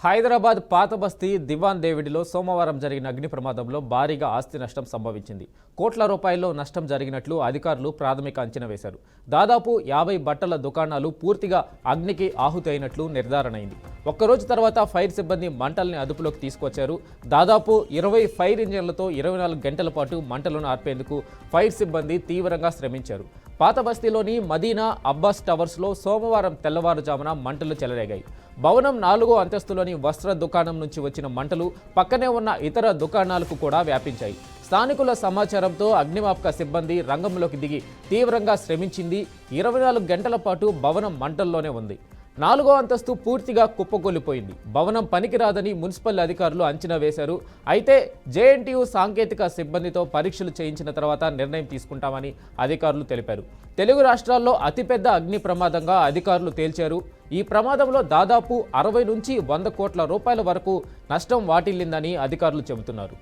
హైదరాబాద్ పాత బస్తీ దివాన్ దేవిడిలో సోమవారం జరిగిన అగ్ని ప్రమాదంలో భారీగా ఆస్తి నష్టం సంభవించింది. కోట్ల రూపాయల్లో నష్టం జరిగినట్లు అధికారులు ప్రాథమిక అంచనా వేశారు. దాదాపు 50 బట్టల దుకాణాలు పూర్తిగా అగ్నికి ఆహుతి అయినట్లు నిర్ధారణ అయింది. ఒక్కరోజు తర్వాత ఫైర్ సిబ్బంది మంటల్ని అదుపులోకి తీసుకొచ్చారు. దాదాపు 20 ఫైర్ ఇంజన్లతో 24 గంటల పాటు మంటలను ఆర్పేందుకు ఫైర్ సిబ్బంది తీవ్రంగా శ్రమించారు. పాత బస్తీలోని మదీనా అబ్బాస్ టవర్స్లో సోమవారం తెల్లవారుజామున మంటలు చెలరేగాయి. భవనం 4వ అంతస్తులోని వస్త్ర దుకాణం నుంచి వచ్చిన మంటలు పక్కనే ఉన్న ఇతర దుకాణాలకు కూడా వ్యాపించాయి. స్థానికుల సమాచారంతో అగ్నిమాపక సిబ్బంది రంగంలోకి దిగి తీవ్రంగా శ్రమించింది. 24 గంటల పాటు భవనం మంటల్లోనే ఉంది. 4వ అంతస్తు పూర్తిగా కుప్పకూలిపోయింది. భవనం పనికిరాదని మున్సిపల్ అధికారులు అంచనా వేశారు. అయితే జేఎన్టీయూ సాంకేతిక సిబ్బందితో పరీక్షలు చేయించిన తర్వాత నిర్ణయం తీసుకుంటామని అధికారులు తెలిపారు. తెలుగు రాష్ట్రాల్లో అతిపెద్ద అగ్ని ప్రమాదంగా అధికారులు తేల్చారు. ఈ ప్రమాదంలో దాదాపు 60 నుంచి 100 కోట్ల రూపాయల వరకు నష్టం వాటిల్లిందని అధికారులు చెబుతున్నారు.